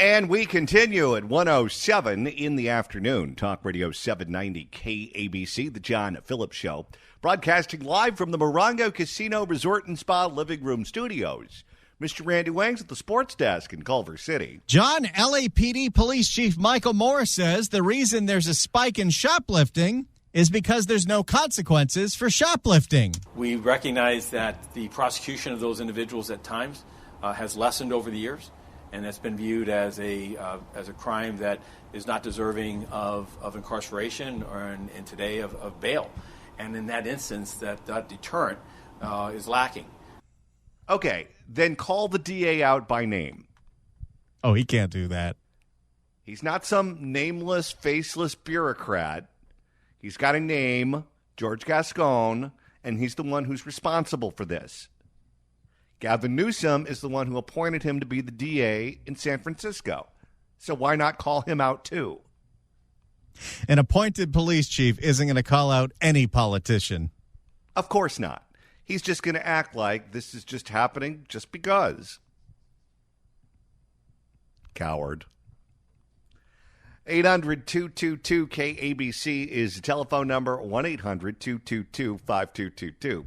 And we continue at 1:07 in the afternoon. Talk Radio 790 KABC, the Jon Phillips Show. Broadcasting live from the Morongo Casino Resort and Spa Living Room Studios. Mr. Randy Wangs at the sports desk in Culver City. John, LAPD Police Chief Michael Moore says the reason there's a spike in shoplifting is because there's no consequences for shoplifting. We recognize that the prosecution of those individuals at times has lessened over the years, and that's been viewed as a crime that is not deserving of incarceration or and today of bail. And in that instance, that deterrent is lacking. Okay, then call the DA out by name. Oh, he can't do that. He's not some nameless, faceless bureaucrat. He's got a name, George Gascon, and he's the one who's responsible for this. Gavin Newsom is the one who appointed him to be the DA in San Francisco. So why not call him out too? An appointed police chief isn't going to call out any politician. Of course not. He's just going to act like this is just happening just because. Coward. 800-222-KABC is the telephone number, 1-800-222-5222.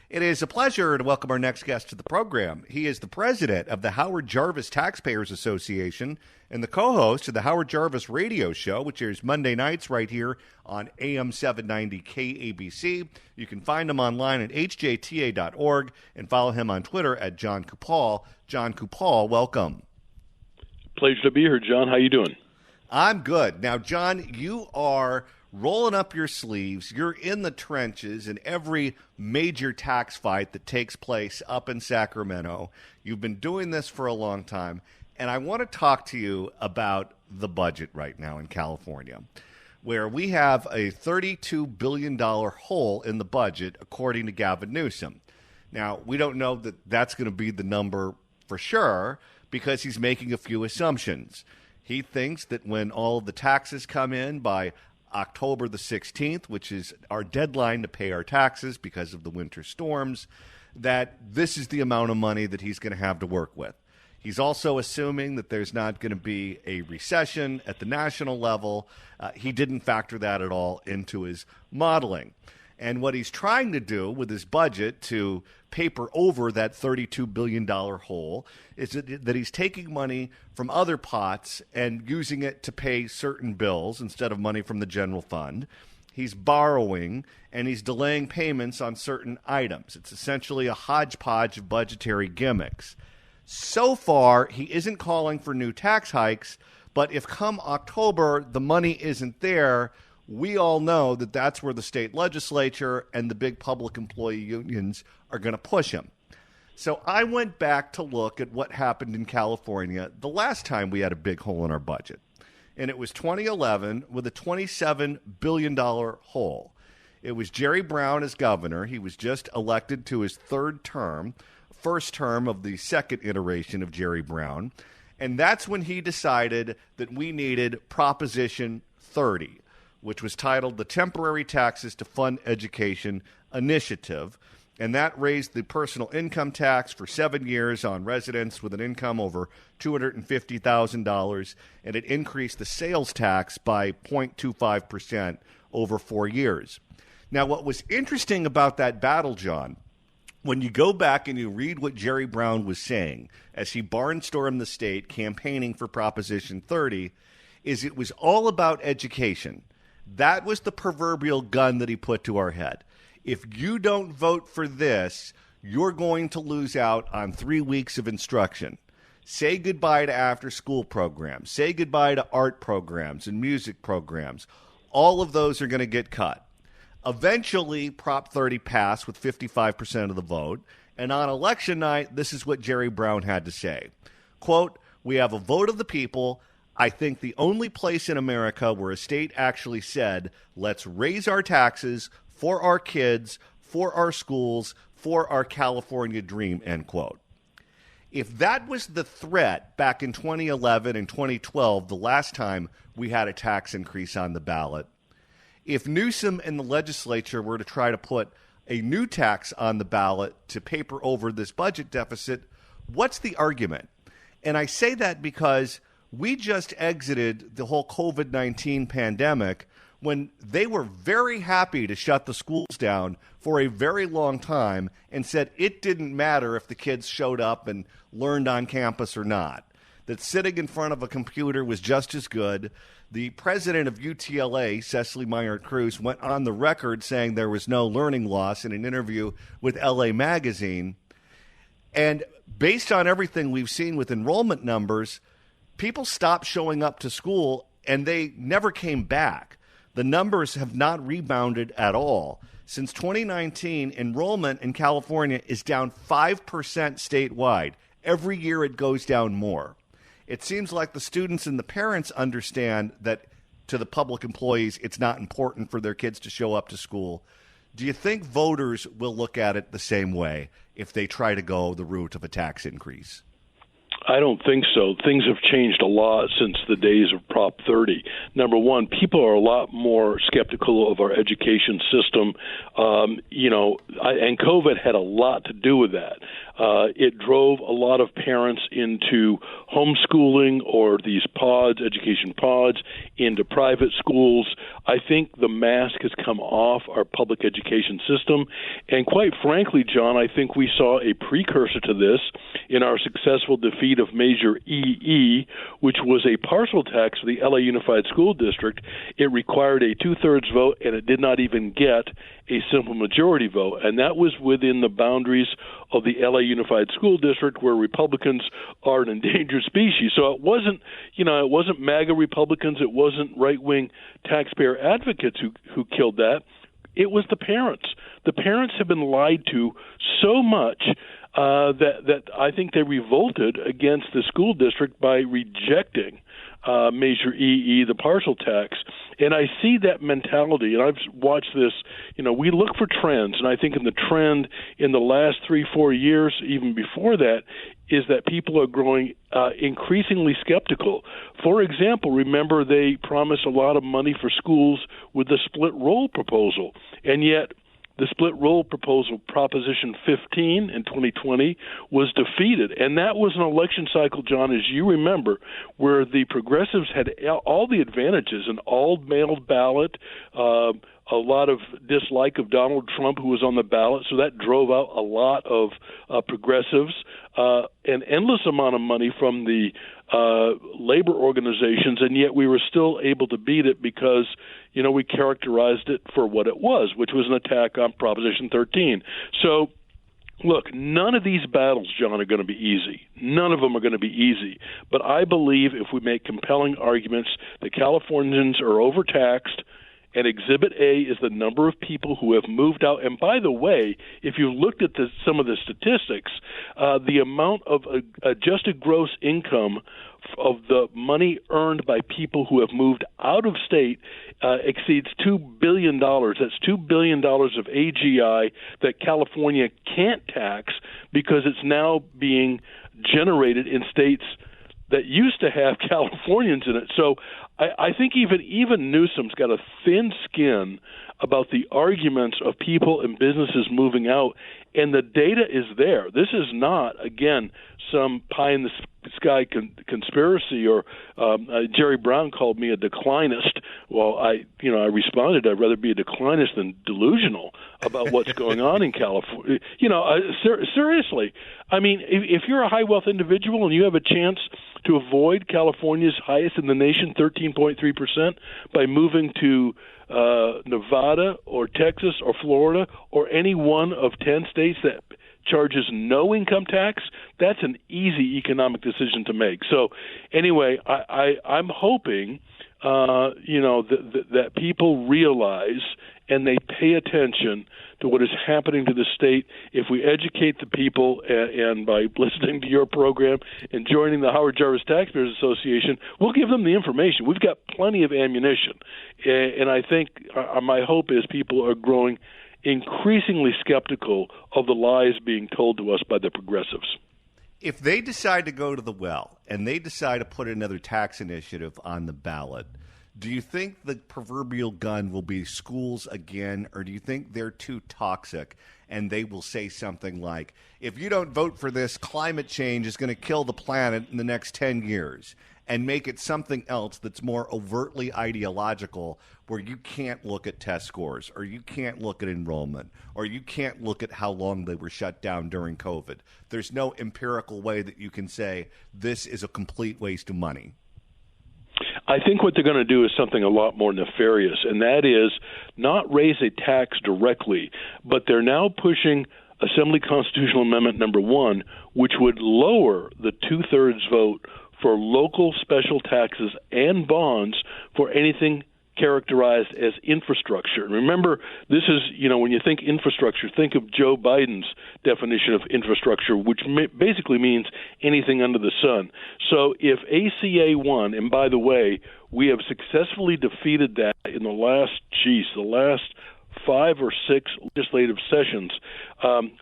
It is a pleasure to welcome our next guest to the program. He is the president of the Howard Jarvis Taxpayers Association and the co-host of the Howard Jarvis Radio Show, which airs Monday nights right here on AM 790 KABC. You can find him online at hjta.org and follow him on Twitter at Jon Coupal. Jon Coupal, welcome. Pleasure to be here, John. How you doing? I'm good. Now, John, you are rolling up your sleeves. You're in the trenches in every major tax fight that takes place up in Sacramento. You've been doing this for a long time, and I want to talk to you about the budget right now in California, where we have a $32 billion hole in the budget, according to Gavin Newsom. Now, we don't know that that's going to be the number for sure because he's making a few assumptions. He thinks that when all of the taxes come in by October the 16th, which is our deadline to pay our taxes because of the winter storms, that this is the amount of money that he's going to have to work with. He's also assuming that there's not going to be a recession at the national level. He didn't factor that at all into his modeling. And what he's trying to do with his budget to paper over that $32 billion hole is that he's taking money from other pots and using it to pay certain bills instead of money from the general fund. He's borrowing, and he's delaying payments on certain items. It's essentially a hodgepodge of budgetary gimmicks. So far, he isn't calling for new tax hikes, but if come October the money isn't there, we all know that that's where the state legislature and the big public employee unions are going to push him. So I went back to look at what happened in California the last time we had a big hole in our budget. And it was 2011 with a $27 billion hole. It was Jerry Brown as governor. He was just elected to his third term, first term of the second iteration of Jerry Brown. And that's when he decided that we needed Proposition 30, which was titled the Temporary Taxes to Fund Education Initiative. And that raised the personal income tax for 7 years on residents with an income over $250,000, and it increased the sales tax by 0.25% over 4 years. Now, what was interesting about that battle, John, when you go back and you read what Jerry Brown was saying as he barnstormed the state campaigning for Proposition 30, is it was all about education. That was the proverbial gun that he put to our head. If you don't vote for this, you're going to lose out on 3 weeks of instruction. Say goodbye to after-school programs. Say goodbye to art programs and music programs. All of those are going to get cut. Eventually, Prop 30 passed with 55% of the vote. And on election night, this is what Jerry Brown had to say. Quote, "We have a vote of the people. I think the only place in America where a state actually said, let's raise our taxes for our kids, for our schools, for our California dream," end quote. If that was the threat back in 2011 and 2012, the last time we had a tax increase on the ballot, if Newsom and the legislature were to try to put a new tax on the ballot to paper over this budget deficit, what's the argument? And I say that because we just exited the whole COVID-19 pandemic when they were very happy to shut the schools down for a very long time and said it didn't matter if the kids showed up and learned on campus or not, that sitting in front of a computer was just as good. The president of UTLA, Cecily Meyer-Cruz, went on the record saying there was no learning loss in an interview with LA Magazine. And based on everything we've seen with enrollment numbers, people stopped showing up to school and they never came back. The numbers have not rebounded at all. Since 2019, enrollment in California is down 5% statewide. Every year it goes down more. It seems like the students and the parents understand that to the public employees, it's not important for their kids to show up to school. Do you think voters will look at it the same way if they try to go the route of a tax increase? I don't think so. Things have changed a lot since the days of Prop 30. Number one, people are a lot more skeptical of our education system, and COVID had a lot to do with that. It drove a lot of parents into homeschooling or these pods, education pods, into private schools. I think the mask has come off our public education system. And quite frankly, John, I think we saw a precursor to this in our successful defeat of Measure EE, which was a partial tax for the LA Unified School District. It required a two-thirds vote, and it did not even get a simple majority vote. And that was within the boundaries of the LA Unified School District, where Republicans are an endangered species. So it wasn't MAGA Republicans, it wasn't right-wing taxpayer advocates who killed that. It was the parents. The parents have been lied to so much that I think they revolted against the school district by rejecting Measure EE, the partial tax. And I see that mentality, and I've watched this. We look for trends, and I think in the trend in the last 3-4 years, even before that, is that people are growing increasingly skeptical. For example, remember they promised a lot of money for schools with the split roll proposal, and yet the split roll proposal, Proposition 15 in 2020, was defeated. And that was an election cycle, John, as you remember, where the progressives had all the advantages, an all-mailed ballot, a lot of dislike of Donald Trump, who was on the ballot, so that drove out a lot of progressives, an endless amount of money from the labor organizations, and yet we were still able to beat it because, we characterized it for what it was, which was an attack on Proposition 13. So, look, none of these battles, John, are going to be easy. None of them are going to be easy. But I believe if we make compelling arguments that Californians are overtaxed, and Exhibit A is the number of people who have moved out. And by the way, if you looked at some of the statistics, the amount of adjusted gross income of the money earned by people who have moved out of state exceeds $2 billion. That's $2 billion of AGI that California can't tax because it's now being generated in states that used to have Californians in it. So I think even Newsom's got a thin skin about the arguments of people and businesses moving out, and the data is there. This is not, again, some pie-in-the-sky conspiracy, or Jerry Brown called me a declinist. Well, I responded, I'd rather be a declinist than delusional about what's going on in California. Seriously. I mean, if you're a high-wealth individual and you have a chance to avoid California's highest in the nation, 13.3%, by moving to Nevada or Texas or Florida or any one of 10 states that charges no income tax, that's an easy economic decision to make. So anyway, I'm hoping that people realize and they pay attention to what is happening to the state. If we educate the people, and by listening to your program and joining the Howard Jarvis Taxpayers Association, we'll give them the information. We've got plenty of ammunition. And I think my hope is people are growing increasingly skeptical of the lies being told to us by the progressives. If they decide to go to the well and they decide to put another tax initiative on the ballot, do you think the proverbial gun will be schools again, or do you think they're too toxic and they will say something like, if you don't vote for this, climate change is going to kill the planet in the next 10 years? and make it something else that's more overtly ideological, where you can't look at test scores, or you can't look at enrollment, or you can't look at how long they were shut down during COVID. There's no empirical way that you can say this is a complete waste of money. I think what they're going to do is something a lot more nefarious, and that is not raise a tax directly, but they're now pushing Assembly Constitutional Amendment number 1, which would lower the two-thirds vote for local special taxes and bonds for anything characterized as infrastructure. And remember, this is, when you think infrastructure, think of Joe Biden's definition of infrastructure, which basically means anything under the sun. So if ACA won, and by the way, we have successfully defeated that in the last 5 or 6 legislative sessions,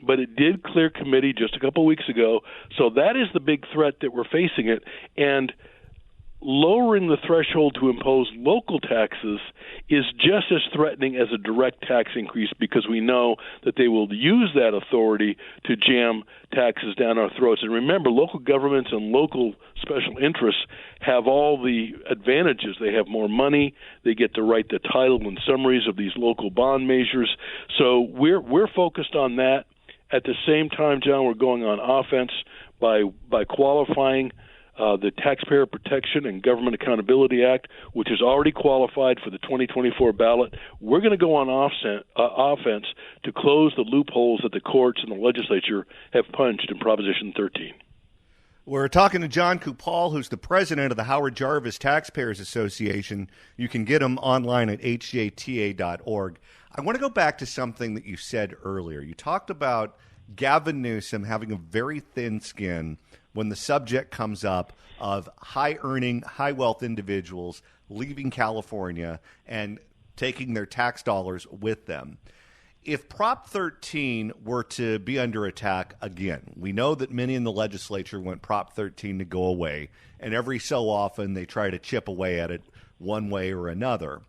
but it did clear committee just a couple of weeks ago. So that is the big threat that we're facing it. And lowering the threshold to impose local taxes is just as threatening as a direct tax increase, because we know that they will use that authority to jam taxes down our throats. And remember, local governments and local special interests have all the advantages. They have more money. They get to write the title and summaries of these local bond measures. So we're focused on that. At the same time, John, we're going on offense by qualifying the Taxpayer Protection and Government Accountability Act, which is already qualified for the 2024 ballot. We're going to go on offense to close the loopholes that the courts and the legislature have punched in Proposition 13. We're talking to Jon Coupal, who's the president of the Howard Jarvis Taxpayers Association. You can get him online at hjta.org. I want to go back to something that you said earlier. You talked about Gavin Newsom having a very thin skin when the subject comes up of high-earning, high-wealth individuals leaving California and taking their tax dollars with them. If Prop 13 were to be under attack again, we know that many in the legislature want Prop 13 to go away, and every so often they try to chip away at it one way or another.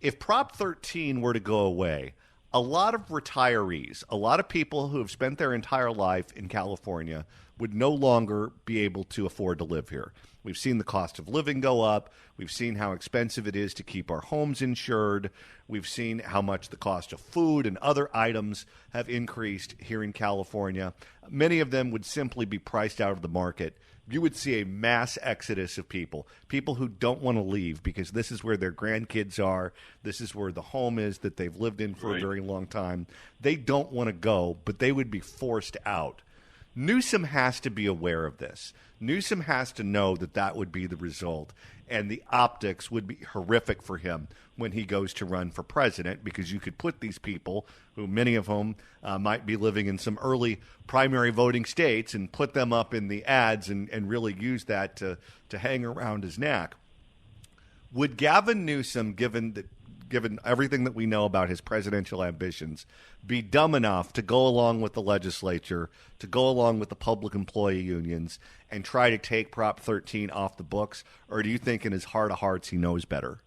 If Prop 13 were to go away, a lot of retirees, a lot of people who have spent their entire life in California would no longer be able to afford to live here. We've seen the cost of living go up. We've seen how expensive it is to keep our homes insured. We've seen how much the cost of food and other items have increased here in California. Many of them would simply be priced out of the market. You would see a mass exodus of people who don't want to leave because this is where their grandkids are. This is where the home is that they've lived in for a very long time. They don't want to go, but they would be forced out. Newsom has to be aware of this. Newsom has to know that that would be the result, and the optics would be horrific for him when he goes to run for president, because you could put these people, who many of whom might be living in some early primary voting states, and put them up in the ads and really use that to hang around his neck. Would Gavin Newsom, given everything that we know about his presidential ambitions, be dumb enough to go along with the legislature, to go along with the public employee unions, and try to take Prop 13 off the books? Or do you think in his heart of hearts he knows better?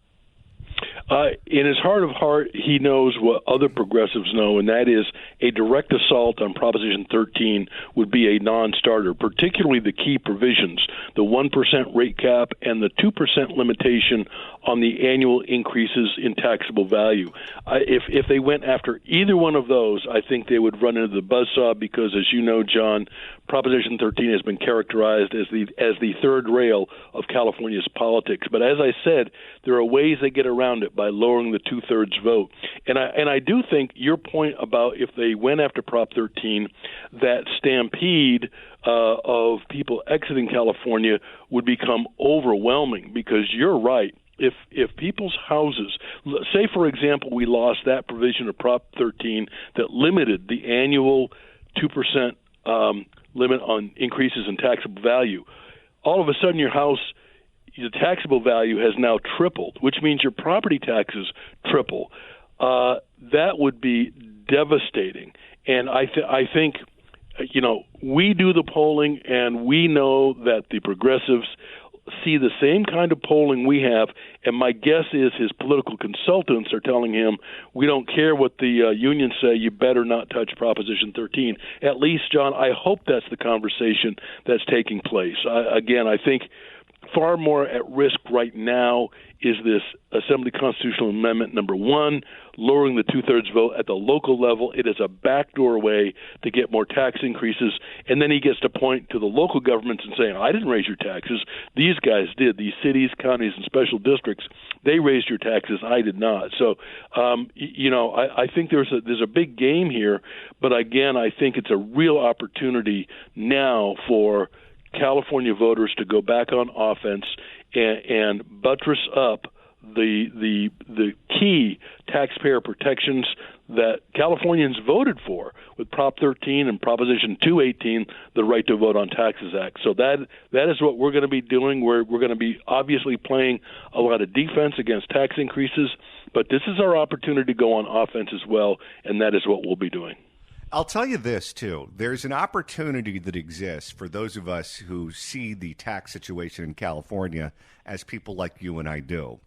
In his heart of heart, he knows what other progressives know, and that is a direct assault on Proposition 13 would be a non-starter, particularly the key provisions, the 1% rate cap and the 2% limitation on the annual increases in taxable value. If they went after either one of those, I think they would run into the buzzsaw because, as you know, John, Proposition 13 has been characterized as the third rail of California's politics. But as I said, there are ways they get around it by lowering the two-thirds vote. And I do think your point about if they went after Prop 13, that stampede of people exiting California would become overwhelming, because you're right. If people's houses, say, for example, we lost that provision of Prop 13 that limited the annual 2% limit on increases in taxable value, all of a sudden your house, the taxable value has now tripled, which means your property taxes triple. That would be devastating. And I think, we do the polling, and we know that the progressives see the same kind of polling we have, and my guess is his political consultants are telling him, we don't care what the unions say, you better not touch Proposition 13. At least, John, I hope that's the conversation that's taking place. I think far more at risk right now is this Assembly Constitutional Amendment number 1, lowering the two-thirds vote at the local level. It is a backdoor way to get more tax increases, and then he gets to point to the local governments and saying, I didn't raise your taxes. These guys did. These cities, counties, and special districts, they raised your taxes. I did not. So, I think there's a big game here, but again, I think it's a real opportunity now for California voters to go back on offense and buttress up the key taxpayer protections that Californians voted for with Prop 13 and Proposition 218, the Right to Vote on Taxes Act. So that is what we're going to be doing. We're going to be obviously playing a lot of defense against tax increases, but this is our opportunity to go on offense as well, and that is what we'll be doing. I'll tell you this, too. There's an opportunity that exists for those of us who see the tax situation in California as people like you and I do.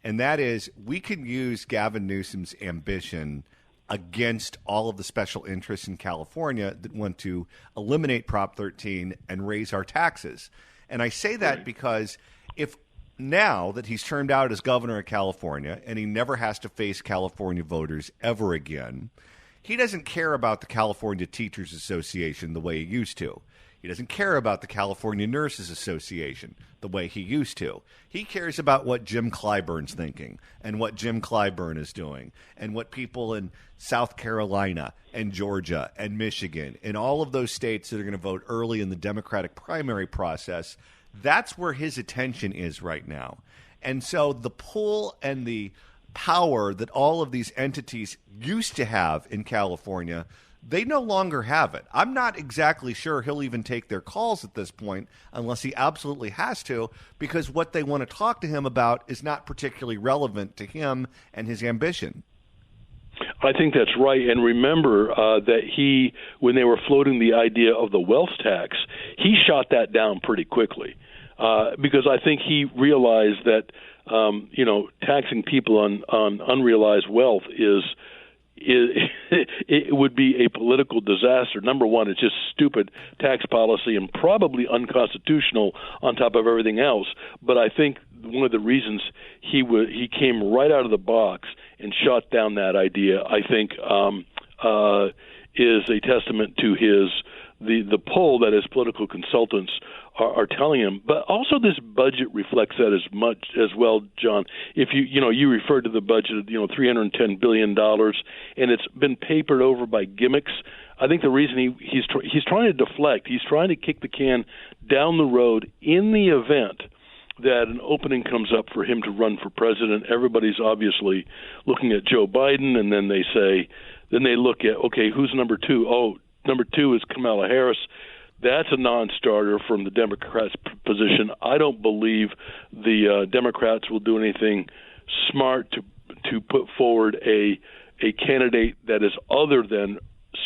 And that is, we can use Gavin Newsom's ambition against all of the special interests in California that want to eliminate Prop 13 and raise our taxes. And I say that because if now that he's turned out as governor of California and he never has to face California voters ever again, he doesn't care about the California Teachers Association the way he used to. He doesn't care about the California Nurses Association the way he used to. He cares about what Jim Clyburn's thinking and what Jim Clyburn is doing and what people in South Carolina and Georgia and Michigan and all of those states that are going to vote early in the Democratic primary process, that's where his attention is right now. And so the pull and the power that all of these entities used to have in California, they no longer have it. I'm not exactly sure he'll even take their calls at this point unless he absolutely has to, because what they want to talk to him about is not particularly relevant to him and his ambition. I think that's right. And remember that when they were floating the idea of the wealth tax, he shot that down pretty quickly because I think he realized that taxing people on unrealized wealth it would be a political disaster. Number one, it's just stupid tax policy and probably unconstitutional on top of everything else. But I think one of the reasons he came right out of the box and shot down that idea, I think, is a testament to the pull that his political consultants are telling him. But also this budget reflects that as much as well, John. If you referred to the budget of $310 billion, and it's been papered over by gimmicks. I think the reason he's trying to deflect, he's trying to kick the can down the road in the event that an opening comes up for him to run for president. Everybody's obviously looking at Joe Biden, and then they look at, okay, who's number two? Oh, number two is Kamala Harris. That's a non-starter from the Democrats' position. I don't believe the Democrats will do anything smart to put forward a candidate that is other than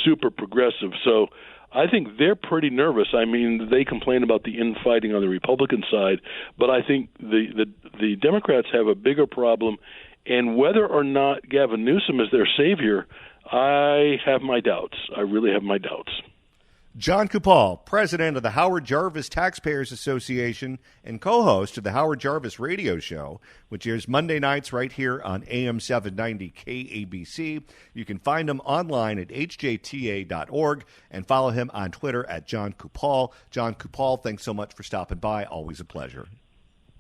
super progressive. So I think they're pretty nervous. I mean, they complain about the infighting on the Republican side, but I think the Democrats have a bigger problem. And whether or not Gavin Newsom is their savior, I have my doubts. I really have my doubts. Jon Coupal, president of the Howard Jarvis Taxpayers Association and co-host of the Howard Jarvis Radio Show, which airs Monday nights right here on AM 790 KABC. You can find him online at hjta.org and follow him on Twitter at Jon Coupal. Jon Coupal, thanks so much for stopping by. Always a pleasure.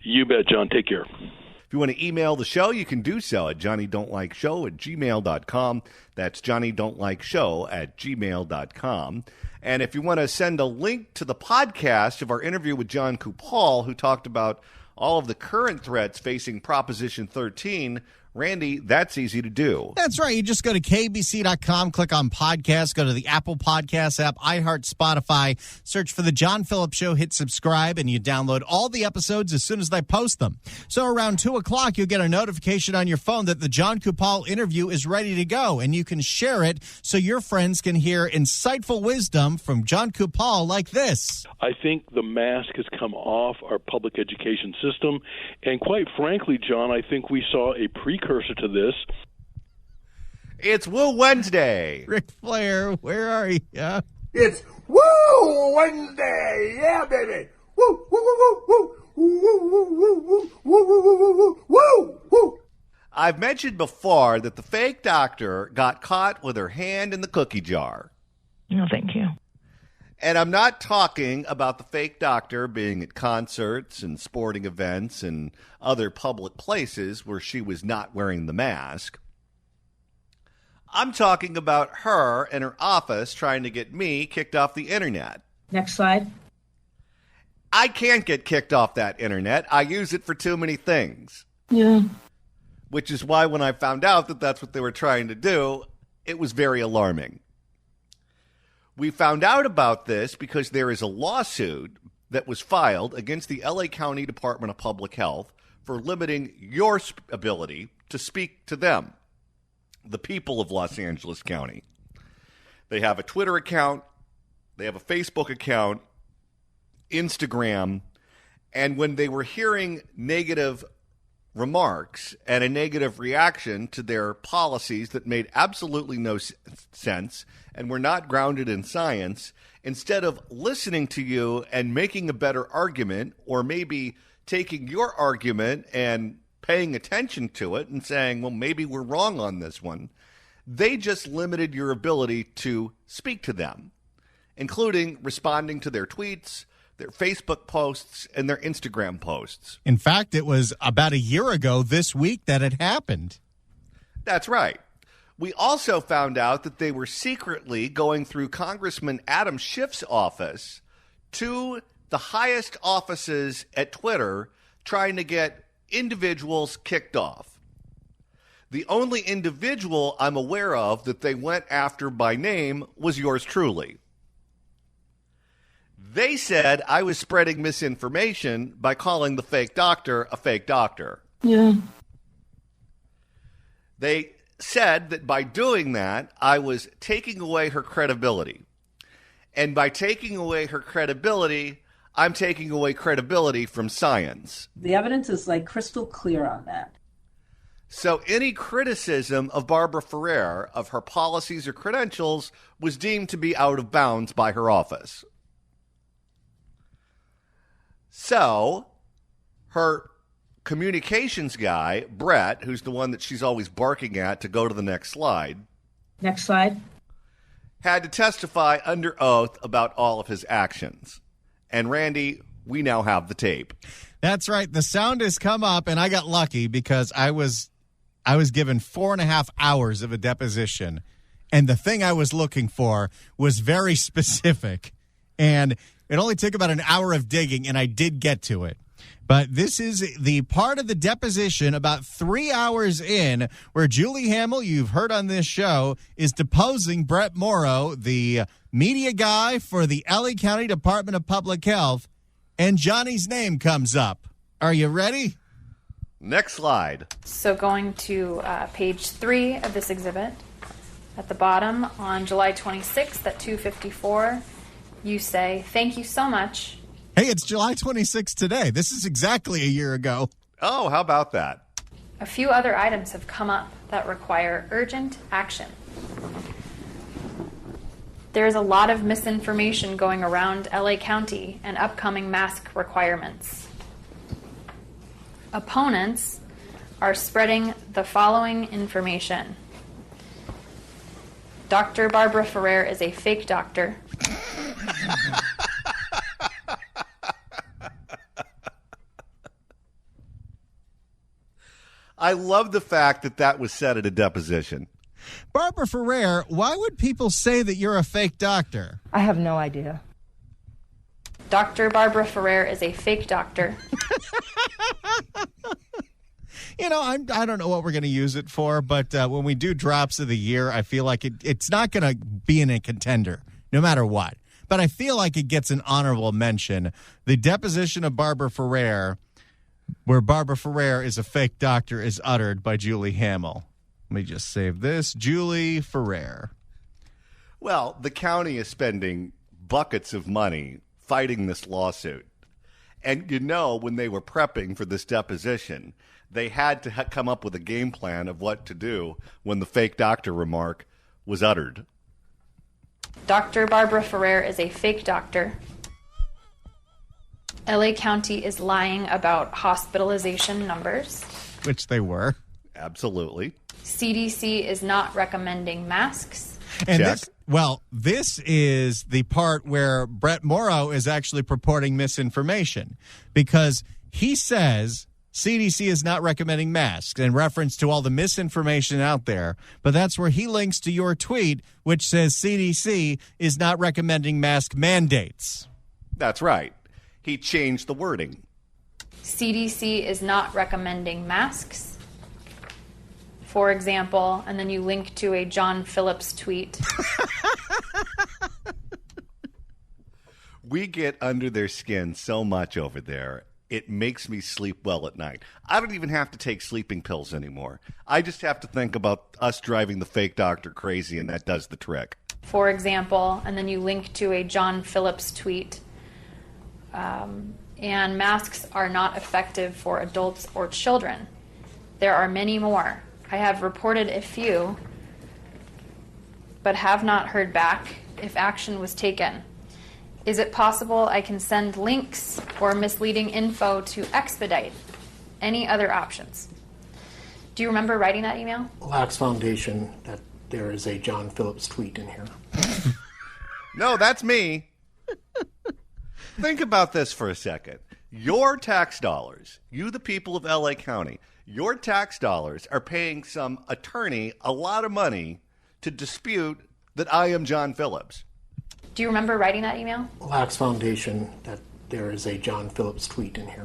You bet, John. Take care. If you want to email the show, you can do so at johnnydon'tlikeshow@gmail.com. That's johnnydon'tlikeshow@gmail.com. And if you want to send a link to the podcast of our interview with Jon Coupal, who talked about all of the current threats facing Proposition 13, Randy, that's easy to do. That's right. You just go to KBC.com, click on podcast, go to the Apple Podcast app, iHeart, Spotify, search for The John Phillips Show, hit subscribe, and you download all the episodes as soon as I post them. So around 2 o'clock, you'll get a notification on your phone that the Jon Coupal interview is ready to go, and you can share it so your friends can hear insightful wisdom from Jon Coupal like this. I think the mask has come off our public education system, and quite frankly, John, I think we saw a precursor to this. It's Woo Wednesday. Ric Flair, where are you? It's Woo Wednesday. Yeah, baby. Woo, woo, woo, woo, woo. I've mentioned before that the fake doctor got caught with her hand in the cookie jar. No, thank you. And I'm not talking about the fake doctor being at concerts and sporting events and other public places where she was not wearing the mask. I'm talking about her in her office trying to get me kicked off the internet. Next slide. I can't get kicked off that internet. I use it for too many things. Yeah. Which is why when I found out that that's what they were trying to do, it was very alarming. We found out about this because there is a lawsuit that was filed against the LA County Department of Public Health for limiting your ability to speak to them, the people of Los Angeles County. They have a Twitter account, they have a Facebook account, Instagram, and when they were hearing negative remarks and a negative reaction to their policies that made absolutely no sense and were not grounded in science, instead of listening to you and making a better argument, or maybe taking your argument and paying attention to it and saying, well, maybe we're wrong on this one, they just limited your ability to speak to them, including responding to their tweets, their Facebook posts, and their Instagram posts. In fact, it was about a year ago this week that it happened. That's right. We also found out that they were secretly going through Congressman Adam Schiff's office to the highest offices at Twitter, trying to get individuals kicked off. The only individual I'm aware of that they went after by name was yours truly. They said I was spreading misinformation by calling the fake doctor a fake doctor. Yeah. They said that by doing that, I was taking away her credibility. And by taking away her credibility, I'm taking away credibility from science. The evidence is like crystal clear on that. So any criticism of Barbara Ferrer, of her policies or credentials, was deemed to be out of bounds by her office. So her communications guy, Brett, who's the one that she's always barking at to go to the next slide. Next slide. Had to testify under oath about all of his actions. And Randy, we now have the tape. That's right. The sound has come up, and I got lucky because I was given 4.5 hours of a deposition, and the thing I was looking for was very specific, and it only took about an hour of digging, and I did get to it. But this is the part of the deposition about 3 hours in where Julie Hamill, you've heard on this show, is deposing Brett Morrow, the media guy for the LA County Department of Public Health, and Johnny's name comes up. Are you ready? Next slide. So going to page 3 of this exhibit, at the bottom, on July 26th at 2:54, you say, "Thank you so much." Hey, it's July 26th today. This is exactly a year ago. Oh, how about that? A few other items have come up that require urgent action. There is a lot of misinformation going around LA County and upcoming mask requirements. Opponents are spreading the following information. Dr. Barbara Ferrer is a fake doctor. I love the fact that that was said at a deposition. Barbara Ferrer, why would people say that you're a fake doctor? I have no idea. Dr. Barbara Ferrer is a fake doctor. You know, I don't know what we're going to use it for, but when we do drops of the year, I feel like it's not going to be in a contender, no matter what. But I feel like it gets an honorable mention. The deposition of Barbara Ferrer, where Barbara Ferrer is a fake doctor, is uttered by Julie Hamill. Let me just save this. Julie Ferrer. Well, the county is spending buckets of money fighting this lawsuit. And you know, when they were prepping for this deposition, they had to come up with a game plan of what to do when the fake doctor remark was uttered. Dr. Barbara Ferrer is a fake doctor. LA County is lying about hospitalization numbers. Which they were. Absolutely. CDC is not recommending masks. And Check. this is the part where Brett Morrow is actually purporting misinformation, because he says CDC is not recommending masks in reference to all the misinformation out there. But that's where he links to your tweet, which says CDC is not recommending mask mandates. That's right. He changed the wording. CDC is not recommending masks. For example, and then you link to a Jon Phillips tweet. We get under their skin so much over there. It makes me sleep well at night. I don't even have to take sleeping pills anymore. I just have to think about us driving the fake doctor crazy, and that does the trick. For example, and then you link to a Jon Phillips tweet. And masks are not effective for adults or children. There are many more. I have reported a few, but have not heard back if action was taken. Is it possible I can send links or misleading info to expedite? Any other options? Do you remember writing that email? Lacks foundation that there is a Jon Phillips tweet in here. No, that's me. Think about this for a second. Your tax dollars, you the people of LA County, your tax dollars are paying some attorney a lot of money to dispute that I am Jon Phillips. Do you remember writing that email? Lacks foundation that there is a Jon Phillips tweet in here.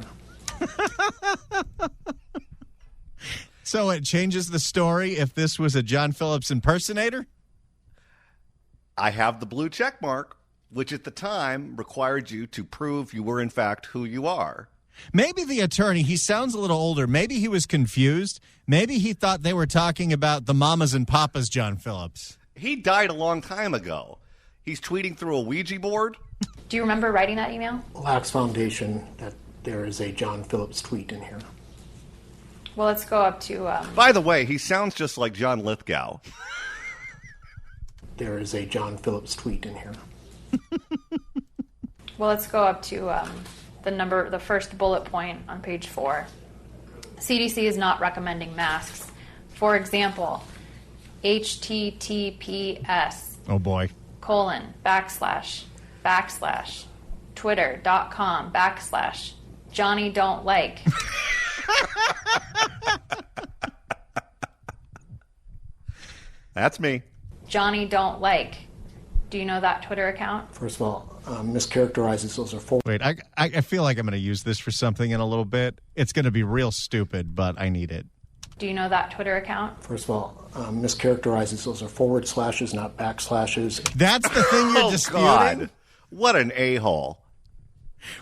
So it changes the story if this was a Jon Phillips impersonator? I have the blue check mark, which at the time required you to prove you were in fact who you are. Maybe the attorney, he sounds a little older. Maybe he was confused. Maybe he thought they were talking about the mamas and papas Jon Phillips. He died a long time ago. He's tweeting through a Ouija board. Do you remember writing that email? Lacks foundation that there is a Jon Phillips tweet in here. Well, let's go up to... By the way, he sounds just like John Lithgow. There is a Jon Phillips tweet in here. Well, let's go up to the first bullet point on page 4. CDC is not recommending masks. For example, https Oh, boy. //twitter.com/ Johnny don't like. That's me. Johnny don't like. Do you know that Twitter account? First of all, mischaracterizes those are full. Wait, I feel like I'm going to use this for something in a little bit. It's going to be real stupid, but I need it. Do you know that Twitter account? First of all, mischaracterizes those are forward slashes, not backslashes. That's the thing you're disputing? God. What an a-hole.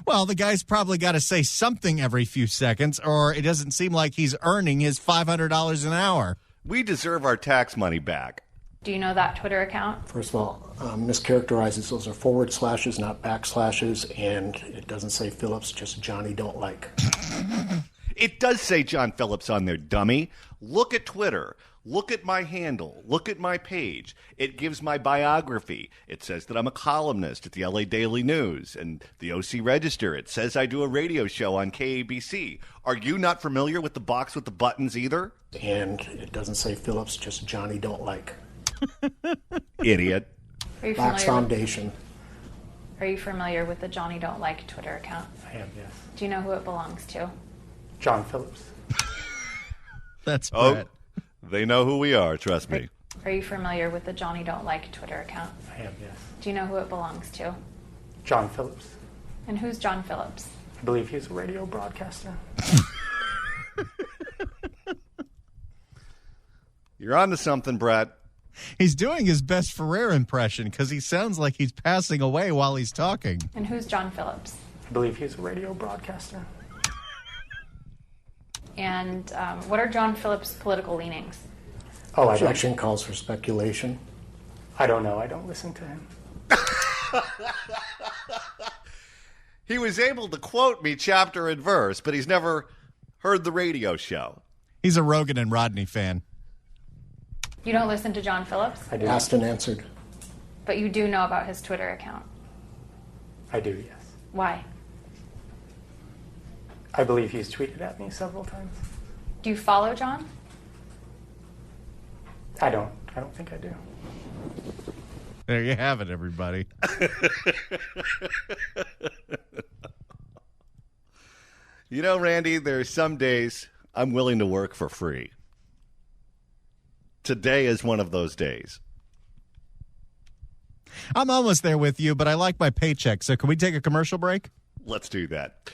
Well, the guy's probably got to say something every few seconds, or it doesn't seem like he's earning his $500 an hour. We deserve our tax money back. Do you know that Twitter account? First of all, mischaracterizes those are forward slashes, not backslashes, and it doesn't say Phillips, just Johnny don't like. It does say Jon Phillips on there, dummy. Look at Twitter. Look at my handle. Look at my page. It gives my biography. It says that I'm a columnist at the LA Daily News and the OC Register. It says I do a radio show on KABC. Are you not familiar with the box with the buttons either? And it doesn't say Phillips, just Johnny don't like. Idiot. Are you Lacks familiar foundation. Are you familiar with the Johnny don't like Twitter account? I am, yes. Do you know who it belongs to? Jon Phillips. That's Oh, Brett. they know who we are, trust me. Are you familiar with the Johnny don't like Twitter account? I am, yes. Do you know who it belongs to? Jon Phillips. And who's Jon Phillips? I believe he's a radio broadcaster. You're on to something, Brett. He's doing his best Ferrer impression because he sounds like he's passing away while he's talking. And who's Jon Phillips? I believe he's a radio broadcaster. And what are Jon Phillips' political leanings? Oh, Objection calls for speculation. I don't know. I don't listen to him. He was able to quote me chapter and verse, but he's never heard the radio show. He's a Rogan and Rodney fan. You don't listen to Jon Phillips, I do. Asked and answered. but you do know about his Twitter account. I do, yes. Why? I believe he's tweeted at me several times. Do you follow Jon? I don't think I do. There you have it, everybody. You know, Randy, there's some days I'm willing to work for free. Today is one of those days. I'm almost there with you, but I like my paycheck. So can we take a commercial break? Let's do that.